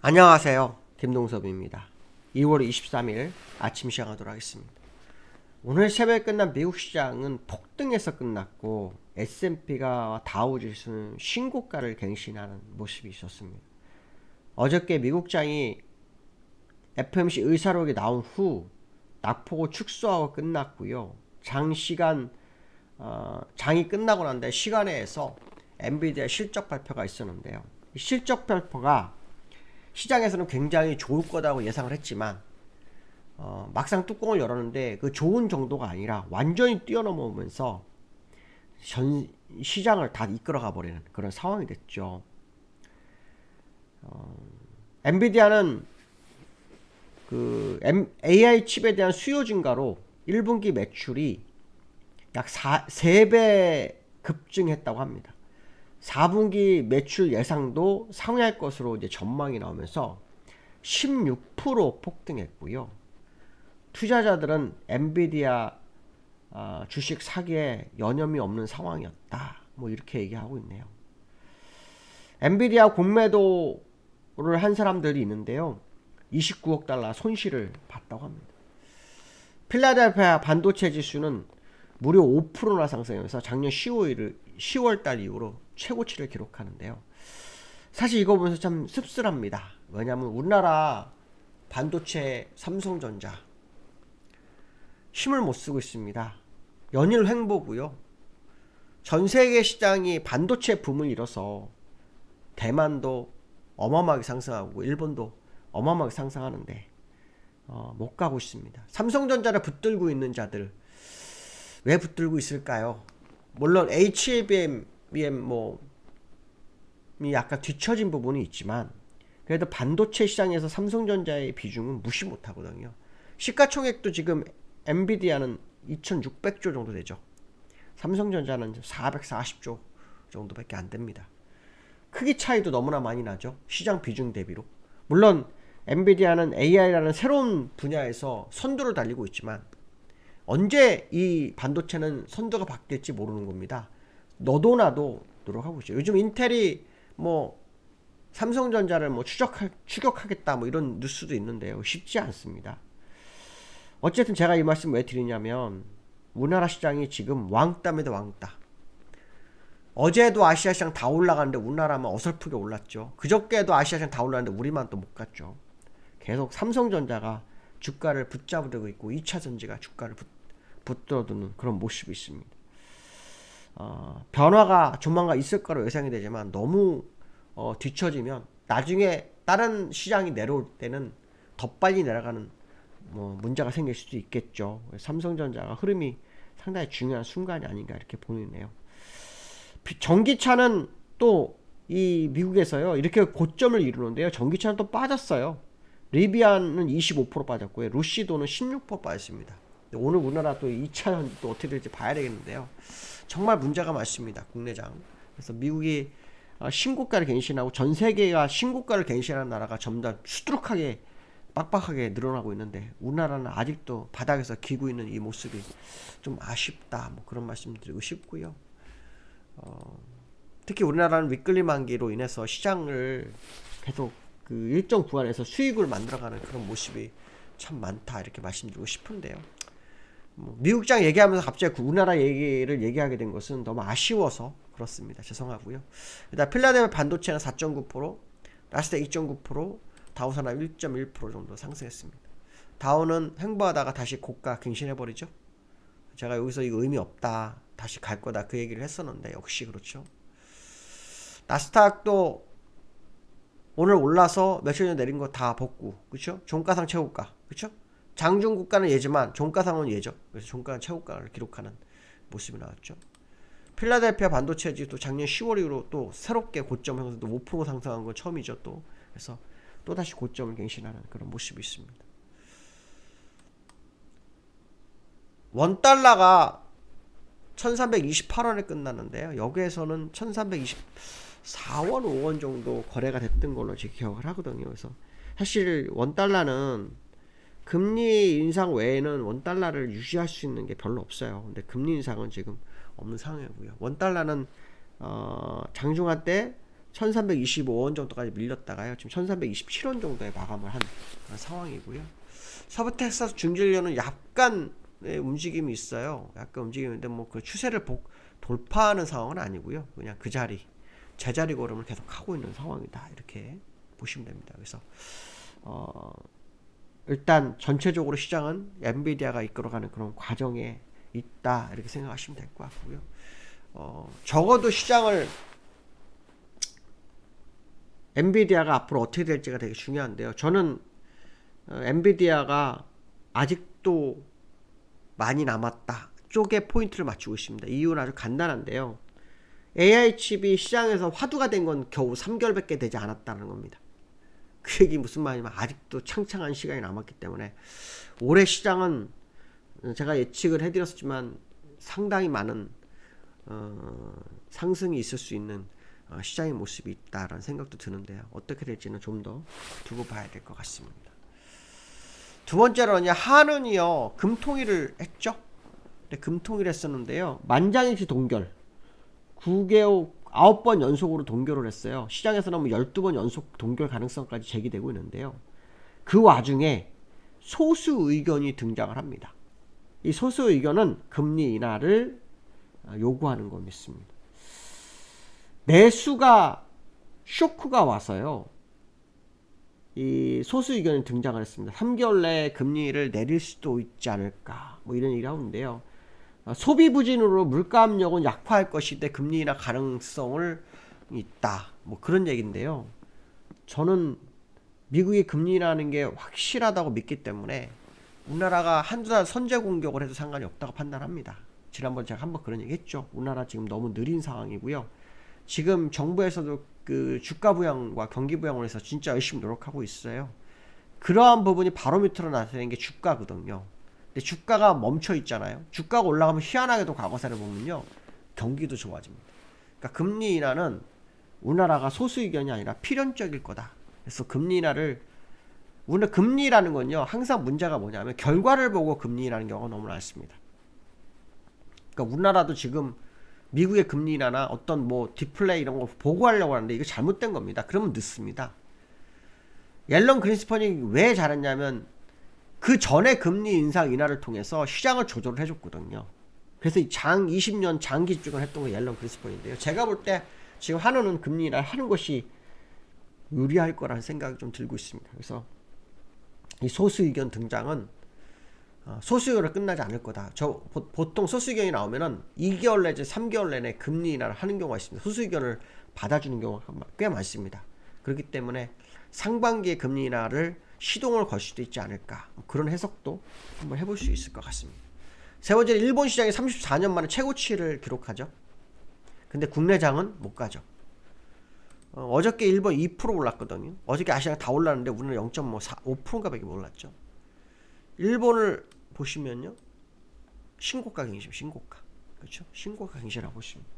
안녕하세요. 김동섭입니다. 2월 23일 아침 시작하도록 하겠습니다. 오늘 새벽에 끝난 미국 시장은 폭등해서 끝났고 S&P가 다우지수는 신고가를 갱신하는 모습이 있었습니다. 어저께 미국장이 FOMC 의사록이 나온 후 낙폭을 축소하고 끝났고요. 장이 끝나고 난 뒤에 시간에서 엔비디아 실적 발표가 있었는데요. 이 실적 발표가 시장에서는 굉장히 좋을 거라고 예상을 했지만 막상 뚜껑을 열었는데 그 좋은 정도가 아니라 완전히 뛰어넘으면서 전 시장을 다 이끌어가 버리는 그런 상황이 됐죠. 엔비디아는 그 AI 칩에 대한 수요 증가로 1분기 매출이 약 3배 급증했다고 합니다. 4분기 매출 예상도 상회할 것으로 이제 전망이 나오면서 16% 폭등했고요. 투자자들은 엔비디아 주식 사기에 여념이 없는 상황이었다. 뭐 이렇게 얘기하고 있네요. 엔비디아 공매도를 한 사람들이 있는데요. 29억 달러 손실을 봤다고 합니다. 필라델피아 반도체 지수는 무려 5%나 상승하면서 작년 10월달 이후로 최고치를 기록하는데요. 사실 이거 보면서 참 씁쓸합니다. 왜냐하면 우리나라 반도체 삼성전자 힘을 못 쓰고 있습니다. 연일 횡보고요. 전 세계 시장이 반도체 붐을 일어서 대만도 어마어마하게 상승하고 일본도 어마어마하게 상승하는데 못 가고 있습니다. 삼성전자를 붙들고 있는 자들 왜 붙들고 있을까요? 물론 HBM 이 약간 뒤처진 부분이 있지만 그래도 반도체 시장에서 삼성전자의 비중은 무시 못하거든요. 시가총액도 지금 엔비디아는 2600조 정도 되죠. 삼성전자는 440조 정도밖에 안 됩니다. 크기 차이도 너무나 많이 나죠. 시장 비중 대비로. 물론 엔비디아는 AI라는 새로운 분야에서 선두를 달리고 있지만 언제 이 반도체는 선두가 바뀔지 모르는 겁니다. 너도 나도 노력하고 있죠. 요즘 인텔이 삼성전자를 추격하겠다 이런 뉴스도 있는데요. 쉽지 않습니다. 어쨌든 제가 이 말씀 왜 드리냐면 우리나라 시장이 지금 왕따입니다. 왕따. 어제도 아시아 시장 다 올라가는데 우리나라만 어설프게 올랐죠. 그저께도 아시아 시장 다 올랐는데 우리만 또 못 갔죠. 계속 삼성전자가 주가를 붙잡고 있고 2차전지가 주가를 붙들어두는 그런 모습이 있습니다. 변화가 조만간 있을 거로 예상이 되지만 너무 뒤처지면 나중에 다른 시장이 내려올 때는 더 빨리 내려가는 문제가 생길 수도 있겠죠. 삼성전자가 흐름이 상당히 중요한 순간이 아닌가 이렇게 보이네요. 전기차는 또 이 미국에서요 이렇게 고점을 이루는데요. 전기차는 또 빠졌어요. 리비안은 25% 빠졌고요. 루시도는 16% 빠졌습니다. 오늘 우리나라 또 2차 또 어떻게 될지 봐야 되겠는데요. 정말 문제가 많습니다. 국내장. 그래서 미국이 신고가를 갱신하고 전 세계가 신고가를 갱신하는 나라가 점점 수두룩하게 빡빡하게 늘어나고 있는데 우리나라는 아직도 바닥에서 기고 있는 이 모습이 좀 아쉽다. 그런 말씀 드리고 싶고요. 특히 우리나라는 윗끌림 만기로 인해서 시장을 계속 그 일정 구간에서 수익을 만들어가는 그런 모습이 참 많다 이렇게 말씀드리고 싶은데요. 미국장 얘기하면서 갑자기 우리나라 얘기를 얘기하게 된 것은 너무 아쉬워서 그렇습니다. 죄송하고요. 일단 필라델피아 반도체는 4.9%, 나스닥 2.9%, 다우산업 1.1% 정도 상승했습니다. 다우는 횡보하다가 다시 고가 갱신해버리죠. 제가 여기서 이거 의미 없다, 다시 갈 거다 그 얘기를 했었는데 역시 그렇죠. 나스닥도 오늘 올라서 며칠 전에 내린 거 다 복구, 그렇죠? 종가상 최고가, 그렇죠? 장중고가는 예지만 종가상은 예죠. 그래서 종가는 최고가를 기록하는 모습이 나왔죠. 필라델피아 반도체지도 작년 10월 이후로 또 새롭게 고점 형성도 5% 상승한 건 처음이죠. 또 그래서 또 다시 고점을 갱신하는 그런 모습이 있습니다. 원달러가 1328원에 끝났는데요. 여기에서는 1324원 5원 정도 거래가 됐던 걸로 제 기억을 하거든요. 그래서 사실 원달러는 금리 인상 외에는 원달러를 유지할 수 있는 게 별로 없어요. 근데 금리 인상은 지금 없는 상황이고요. 원달러는 장중한 때 1325원 정도까지 밀렸다가요. 지금 1327원 정도에 마감을 한 그런 상황이고요. 서부 텍사스 중진료는 약간 움직임이 있어요. 약간 움직이는데 뭐 그 추세를 돌파하는 상황은 아니고요. 그냥 그 자리, 제자리 걸음을 계속 하고 있는 상황이다. 이렇게 보시면 됩니다. 그래서 일단 전체적으로 시장은 엔비디아가 이끌어가는 그런 과정에 있다. 이렇게 생각하시면 될 것 같고요. 적어도 시장을 엔비디아가 앞으로 어떻게 될지가 되게 중요한데요. 저는 엔비디아가 아직도 많이 남았다 쪽에 포인트를 맞추고 있습니다. 이유는 아주 간단한데요. AI 칩이 시장에서 화두가 된 건 겨우 3개월밖에 되지 않았다는 겁니다. 그 얘기 무슨 말이냐면 아직도 창창한 시간이 남았기 때문에 올해 시장은 제가 예측을 해드렸지만 상당히 많은 상승이 있을 수 있는 시장의 모습이 있다라는 생각도 드는데요. 어떻게 될지는 좀 더 두고 봐야 될 것 같습니다. 두 번째로는 한은이요. 금통일을 했죠. 네, 금통일 했었는데요. 만장일치 동결 9개월 9번 연속으로 동결을 했어요. 시장에서는 뭐 12번 연속 동결 가능성까지 제기되고 있는데요. 그 와중에 소수 의견이 등장을 합니다. 이 소수 의견은 금리 인하를 요구하는 거 믿습니다. 내수가 쇼크가 와서요. 이 소수 의견이 등장을 했습니다. 3개월 내에 금리를 내릴 수도 있지 않을까 뭐 이런 얘기를 하는데요. 소비 부진으로 물가 압력은 약화할 것인데 금리 인하 가능성을 있다 뭐 그런 얘기인데요. 저는 미국이 금리 인하하는 게 확실하다고 믿기 때문에 우리나라가 한두 달 선제 공격을 해도 상관이 없다고 판단합니다. 지난번 제가 한번 그런 얘기 했죠. 우리나라 지금 너무 느린 상황이고요. 지금 정부에서도 그 주가 부양과 경기 부양을 해서 진짜 열심히 노력하고 있어요. 그러한 부분이 바로미터로 나타내는 게 주가거든요. 근데 주가가 멈춰 있잖아요. 주가가 올라가면 희한하게도 과거사를 보면요. 경기도 좋아집니다. 그러니까 금리 인하는 우리나라가 소수 의견이 아니라 필연적일 거다. 그래서 금리 인하를 우리는 금리라는 건요. 항상 문제가 뭐냐면 결과를 보고 금리 인하는 경우가 너무 많습니다. 그러니까 우리나라도 지금 미국의 금리 인하나 어떤 뭐 디플레이 이런 거 보고하려고 하는데 이거 잘못된 겁니다. 그러면 늦습니다. 옐런 그린스펀이 왜 잘했냐면 그 전에 금리 인상 인하를 통해서 시장을 조절을 해줬거든요. 그래서 이 20년 장기 집중을 했던 게 옐런 그린스펀인데요. 제가 볼 때 지금 한은은 금리 인하를 하는 것이 유리할 거라는 생각이 좀 들고 있습니다. 그래서 이 소수 의견 등장은 소수 의견으로 끝나지 않을 거다. 보통 소수 의견이 나오면은 2개월 내지 3개월 내내 금리 인하를 하는 경우가 있습니다. 소수 의견을 받아주는 경우가 꽤 많습니다. 그렇기 때문에 상반기에 금리 인하를 시동을 걸 수도 있지 않을까. 그런 해석도 한번 해볼 수 있을 것 같습니다. 세 번째는 일본 시장이 34년 만에 최고치를 기록하죠. 근데 국내장은 못 가죠. 어저께 일본 2% 올랐거든요. 어저께 아시아가 다 올랐는데 우리는 0.5%인가 밖에 못 올랐죠. 일본을 보시면요. 신고가 갱신, 신고가. 그렇죠? 신고가 갱신하고 있습니다.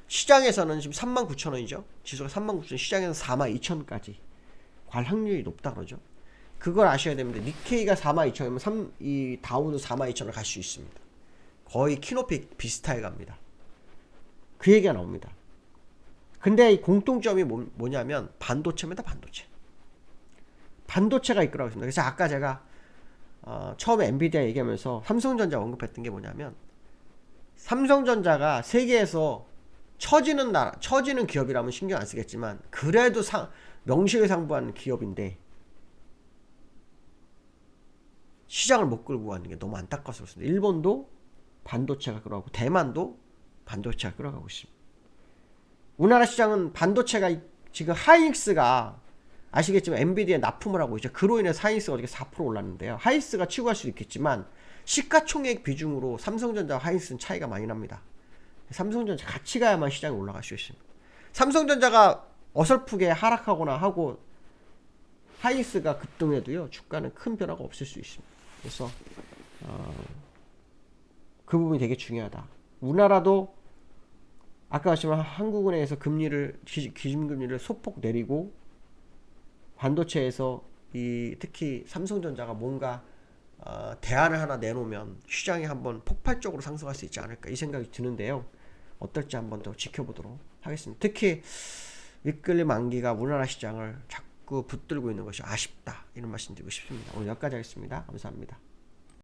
시장에서는 지금 39,000원이죠. 지수가 39,000원, 시장에서는 42,000원까지 갈 확률이 높다 그러죠. 그걸 아셔야 됩니다. 니케이가 42,000원이면 이 다우도 42,000원을 갈 수 있습니다. 거의 키높이 비슷하게 갑니다. 그 얘기가 나옵니다. 근데 이 공통점이 뭐냐면 반도체입니다. 반도체가 이끌어가고 있습니다. 그래서 아까 제가 처음에 엔비디아 얘기하면서 삼성전자 언급했던 게 뭐냐면 삼성전자가 세계에서 처지는 기업이라면 신경 안 쓰겠지만 그래도 명실상부한 기업인데 시장을 못 끌고 가는 게 너무 안타까워서 그렇습니다. 일본도 반도체가 끌어가고 대만도 반도체가 끌어가고 있습니다. 우리나라 시장은 반도체가 지금 하이닉스가 아시겠지만 엔비디아에 납품을 하고 있죠. 그로 인해서 하이닉스가 어저께 4% 올랐는데요. 하이닉스가 치고 갈 수도 있겠지만 시가총액 비중으로 삼성전자와 하이닉스는 차이가 많이 납니다. 삼성전자 같이 가야만 시장이 올라갈 수 있습니다. 삼성전자가 어설프게 하락하거나 하고 하이닉스가 급등해도요. 주가는 큰 변화가 없을 수 있습니다. 그래서 그 부분이 되게 중요하다. 우리나라도 아까 말씀한 한국은행에서 기준금리를 소폭 내리고 반도체에서 특히 삼성전자가 뭔가 대안을 하나 내놓으면 시장이 한번 폭발적으로 상승할 수 있지 않을까 이 생각이 드는데요. 어떨지 한번 더 지켜보도록 하겠습니다. 특히 위클리 만기가 우리나라 시장을 자꾸 붙들고 있는 것이 아쉽다, 이런 말씀 드리고 싶습니다. 오늘 여기까지 하겠습니다. 감사합니다.